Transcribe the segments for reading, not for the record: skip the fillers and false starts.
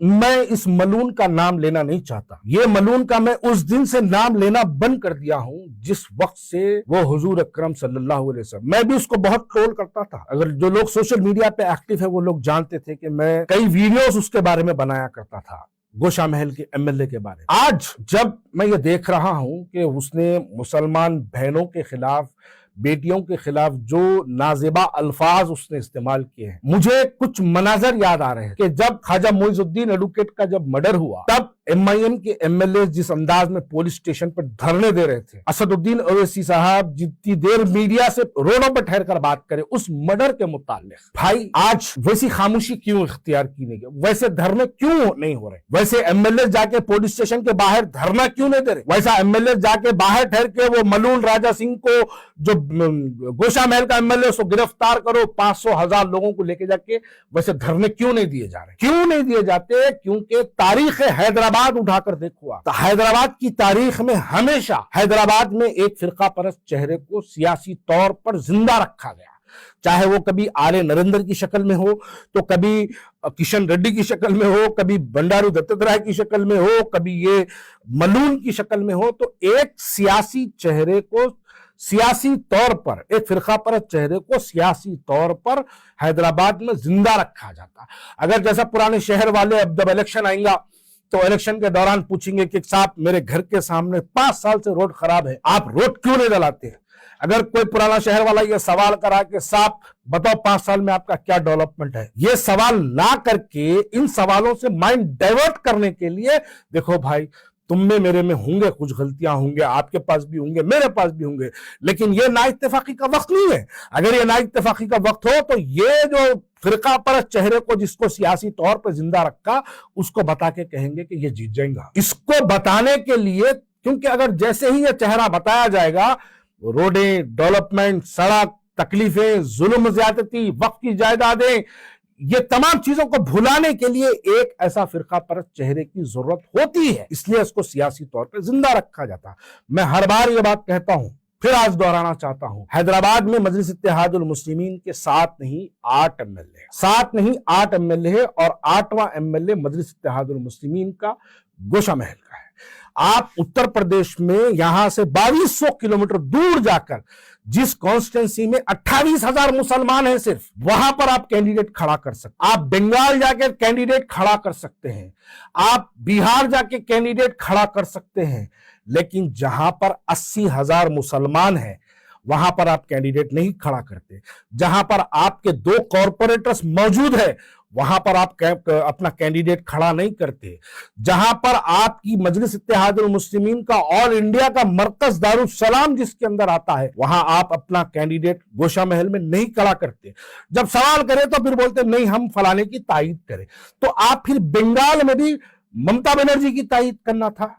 मैं इस मलून का नाम लेना नहीं चाहता। ये मलून का मैं उस दिन से नाम लेना बंद कर दिया हूं जिस वक्त से वो हुजूर अकरम सल्लल्लाहु अलैहि वसल्लम, मैं भी उसको बहुत ट्रोल करता था। अगर जो लोग सोशल मीडिया पे एक्टिव है वो लोग जानते थे कि मैं कई वीडियोस उसके बारे में बनाया करता था, गोशा महल के एमएलए के बारे में। आज जब मैं ये देख रहा हूं कि उसने मुसलमान बहनों के खिलाफ, बेटियों के खिलाफ जो नाजेबा अल्फाज उसने इस्तेमाल किए हैं, मुझे कुछ मनाजर याद आ रहे हैं कि जब ख्वाजा मोइजुद्दीन एडवोकेट का जब मर्डर हुआ तब एमआईएम के एमएलए जिस अंदाज में पुलिस स्टेशन पर धरने दे रहे थे, असदुद्दीन ओवैसी साहब जितनी देर मीडिया से रोडों पर ठहर कर बात करे उस मर्डर के मुताल्लिक, भाई आज वैसी खामोशी क्यों इख्तियार की नहीं गई? वैसे धरने क्यों नहीं हो रहे? वैसे एमएलए जाके पुलिस स्टेशन के बाहर धरना क्यों नहीं दे रहे? वैसा एमएलए जाके बाहर ठहर के वो मलून राजा सिंह को, जो गोशा महल का एमएलए, उसको गिरफ्तार करो, 500,000 लोगों को लेके जाके, वैसे धरने क्यों नहीं दिए जा रहे? क्यों नहीं दिए जाते? क्योंकि तारीख हैदराबाद उठाकर देखो, तो हैदराबाद की तारीख में हमेशा हैदराबाद में एक फिरका परस्त चेहरे को सियासी तौर पर जिंदा रखा गया, चाहे वो कभी आर्य नरेंद्र की शक्ल में हो, तो कभी किशन रेड्डी की शक्ल में हो, कभी बंडारू दत्तात्रेय की शक्ल में हो, कभी ये मलून की शक्ल में हो। तो एक सियासी चेहरे को सियासी तौर पर, एक फिरका परस्त चेहरे को सियासी तौर पर हैदराबाद में जिंदा रखा जाता। अगर जैसा पुराने शहर वाले अब जब इलेक्शन आएगा तो इलेक्शन के दौरान पूछेंगे कि साहब मेरे घर के सामने 5 साल से रोड खराब है, आप रोड क्यों नहीं डलाते हैं? अगर कोई पुराना शहर वाला ये सवाल करा कि साहब बताओ 5 साल में आपका क्या डेवलपमेंट है, ये सवाल ना करके इन सवालों से माइंड डाइवर्ट करने के लिए, देखो भाई तुम में मेरे में होंगे कुछ गलतियां, होंगे आपके पास भी होंगे, मेरे पास भी होंगे, लेकिन ये ना इत्तेफाकी का वक्त नहीं है। अगर ये ना इत्तेफाकी का वक्त हो तो ये जो फिरका परस्त चेहरे को जिसको सियासी तौर पर जिंदा रखा, उसको बता के कहेंगे कि ये जीत जाएगा। इसको बताने के लिए, क्योंकि अगर जैसे ही ये चेहरा बताया जाएगा, रोडें, डेवलपमेंट, सड़क, तकलीफें, जुल्म, ज्यादती, वक्त की जायदादें, ये तमाम चीजों को भुलाने के लिए एक ऐसा फिरका परस्त चेहरे की जरूरत होती है, इसलिए इसको सियासी तौर पर जिंदा रखा जाता। मैं हर बार ये बात कहता हूं, फिर आज दोहराना चाहता हूं, हैदराबाद में मजलिस इत्तेहादुल मुस्लिमीन के 7 नहीं 8 एमएलए, 7 नहीं 8 एमएलए है, और 8वां एमएलए मजलिस इत्तेहादुल मुस्लिमीन का गोशा महल का है। आप उत्तर प्रदेश में यहां से 2200 किलोमीटर दूर जाकर जिस कॉन्स्टिट्यूंसी में 28,000 मुसलमान हैं सिर्फ, वहां पर आप कैंडिडेट खड़ा कर सकते हैं। आप बंगाल जाकर कैंडिडेट खड़ा कर सकते हैं, आप बिहार जाके कैंडिडेट खड़ा कर सकते हैं, लेकिन जहां पर 80,000 मुसलमान हैं वहां पर आप कैंडिडेट नहीं खड़ा करते। जहां पर आपके 2 कॉर्पोरेटर्स मौजूद है वहां पर आप अपना कैंडिडेट खड़ा नहीं करते। जहां पर आपकी मजलिस इत्तेहादुल मुस्लिमीन का ऑल इंडिया का मरकज दारुस्सलाम जिसके अंदर आता है, वहां आप अपना कैंडिडेट गोशा महल में नहीं खड़ा करते। जब सवाल करें तो फिर बोलते नहीं हम फलाने की तायीद करें। तो आप फिर बंगाल में भी ममता बनर्जी की तायीद करना था,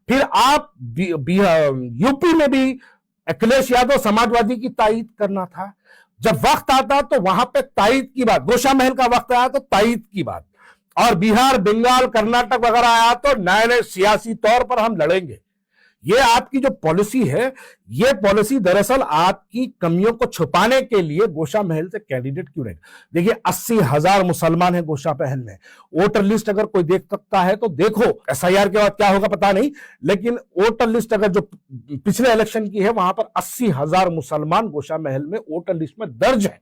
फिर आप यूपी में भी अखिलेश यादव समाजवादी की तायीद करना था। जब वक्त आता तो वहां पे तायीद की बात, गोशा महल का वक्त आया तो तायीद की बात, और बिहार, बंगाल, कर्नाटक वगैरह आया तो नए नए सियासी तौर पर हम लड़ेंगे। ये आपकी जो पॉलिसी है, ये पॉलिसी दरअसल आपकी कमियों को छुपाने के लिए गोशा महल से कैंडिडेट क्यों नहीं। देखिए 80,000 मुसलमान हैं गोशा महल में, वोटर लिस्ट अगर कोई देख सकता है तो देखो, एसआईआर के बाद क्या होगा पता नहीं, लेकिन वोटर लिस्ट अगर जो पिछले इलेक्शन की है वहां पर 80,000 मुसलमान गोशा महल में वोटर लिस्ट में दर्ज है।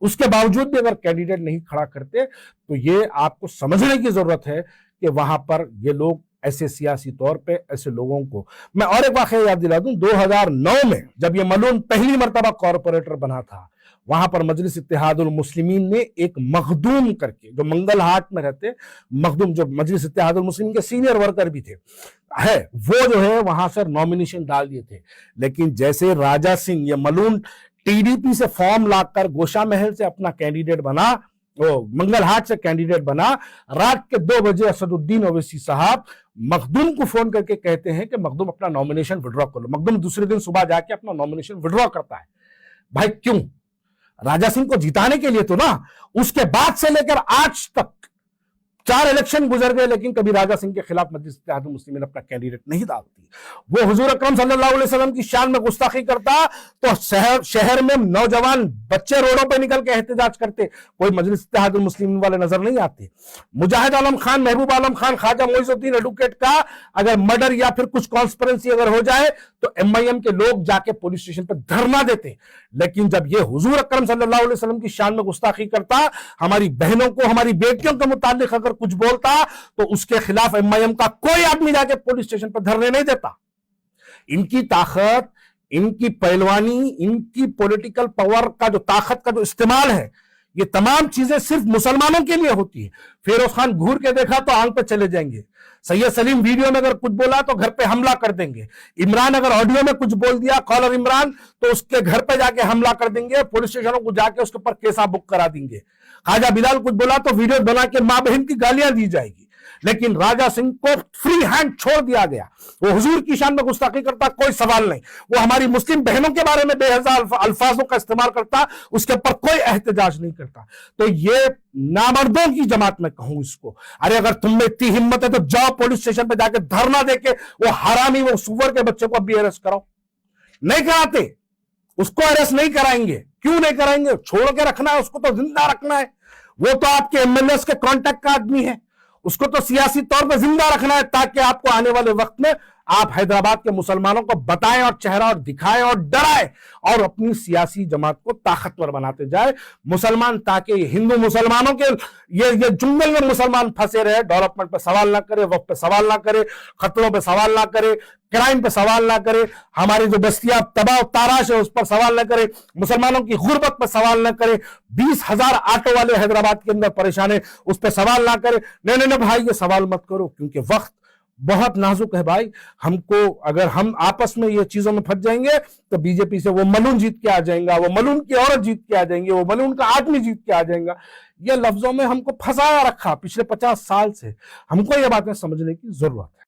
उसके बावजूद भी अगर कैंडिडेट नहीं खड़ा करते तो ये आपको समझने की जरूरत है कि वहां पर ये लोग ऐसे सियासी तौर पे ऐसे लोगों को, मैं और एक वाकया याद दिला दूं, 2009 में जब ये मलून पहली मर्तबा कॉर्पोरेटर बना था, वहां पर मजलिस इत्तेहादुल मुस्लिमीन ने एक मखदूम करके, जो मंगल हाट में रहते, मखदूम जो मजलिस इत्तेहादुल मुस्लिमीन के सीनियर वर्कर भी थे, वो जो है वहां से नॉमिनेशन डाल दिए थे। लेकिन जैसे राजा सिंह, ये मलून टीडीपी से फॉर्म लाकर गोशा महल से अपना कैंडिडेट बना, वो मंगल हाट से कैंडिडेट बना, रात के 2 बजे असदुद्दीन ओवैसी साहब मखदूम को फोन करके कहते हैं कि मखदूम अपना नॉमिनेशन विड्रॉ कर लो। मखदूम दूसरे दिन सुबह जाके अपना नॉमिनेशन विड्रॉ करता है। भाई क्यों? राजा सिंह को जिताने के लिए तो ना। उसके बाद से लेकर आज तक 4 इलेक्शन गुजर गए, लेकिन कभी राजा सिंह के खिलाफ मजलिस इत्तेहादुल मुस्लिमीन अपना कैंडिडेट नहीं डालती। वो हुजूर अकरम सल्लल्लाहु अलैहि वसल्लम की शान में गुस्ताखी करता तो शहर में नौजवान बच्चे रोडों पे निकल के एहतजाज करते, कोई मजलिस इत्तेहादुल मुस्लिमीन वाले नजर नहीं आते। मुजाहिद आलम खान, महबूब आलम खान, ख्वाजा मोइनुद्दीन एडवोकेट का अगर मर्डर या फिर कुछ कॉन्स्पिरेंसी अगर हो जाए तो एमआईएम के लोग जाके पुलिस स्टेशन पर धरना देते, लेकिन जब ये हुजूर अकरम सल्लल्लाहु अलैहि वसल्लम की शान में गुस्ताखी करता, हमारी बहनों को, हमारी बेटियों के मुतालिक अगर कुछ बोलता तो उसके खिलाफ एमआईएम का कोई आदमी जाके पुलिस स्टेशन पर धरने नहीं देता। इनकी ताकत, इनकी पहलवानी, इनकी पॉलिटिकल पावर का जो ताकत का जो इस्तेमाल है, ये तमाम चीजें सिर्फ मुसलमानों के लिए होती है। फिरोज खान घूर के देखा तो आंख पे चले जाएंगे, सैयद सलीम वीडियो में अगर कुछ बोला तो घर पे हमला कर देंगे, इमरान अगर ऑडियो में कुछ बोल दिया, कॉलर इमरान, तो उसके घर पे जाके हमला कर देंगे, पुलिस स्टेशनों को जाके उसके ऊपर केसा बुक करा देंगे। ख्वाजा बिलाल कुछ बोला तो वीडियो बना के मां बहन की गालियां दी जाएगी। लेकिन राजा सिंह को फ्री हैंड छोड़ दिया गया। वो हुजूर की शान में गुस्ताखी करता, कोई सवाल नहीं। वो हमारी मुस्लिम बहनों के बारे में बेहजा अल्फाजों का इस्तेमाल करता, उसके ऊपर कोई एहतजाज नहीं करता। तो ये नामर्दों की जमात में कहूं इसको, अरे अगर तुम में इतनी हिम्मत है तो जाओ पुलिस स्टेशन पे जाके धरना देके वो हरामी, वो सुअर के बच्चे को भी अरेस्ट कराओ। नहीं कराते, उसको अरेस्ट नहीं कराएंगे। क्यों नहीं कराएंगे? छोड़ के रखना है, उसको तो जिंदा रखना है। वो तो आपके एमएलए के कांटेक्ट का आदमी है, उसको तो सियासी तौर पर जिंदा रखना है, ताकि आपको आने वाले वक्त में आप हैदराबाद के मुसलमानों को बताएं और चेहरा और दिखाएं और डराएं और अपनी सियासी जमात को ताकतवर बनाते जाए। मुसलमान, ताकि हिंदू मुसलमानों के ये जुंगल में मुसलमान फंसे रहे, डेवलपमेंट पे सवाल ना करे, वक्त पे सवाल ना करे, खतरों पे सवाल ना करे, क्राइम पे सवाल ना करे, हमारी जो बस्तियां तबाह ताराश है उस पर सवाल ना करे, मुसलमानों की गुर्बत पर सवाल ना करे, 20,000 ऑटो वाले हैदराबाद के अंदर परेशान है उस पर सवाल ना करे। नहीं भाई, ये सवाल मत करो, क्योंकि वक्त बहुत नाजुक है भाई। हमको, अगर हम आपस में ये चीजों में फंस जाएंगे तो बीजेपी से वो मलून जीत के आ जाएगा, वो मलून की औरत जीत के आ जाएंगे, वो मलून का आदमी जीत के आ जाएगा। ये लफ्जों में हमको फंसाया रखा पिछले 50 साल से। हमको ये बातें समझने की जरूरत है।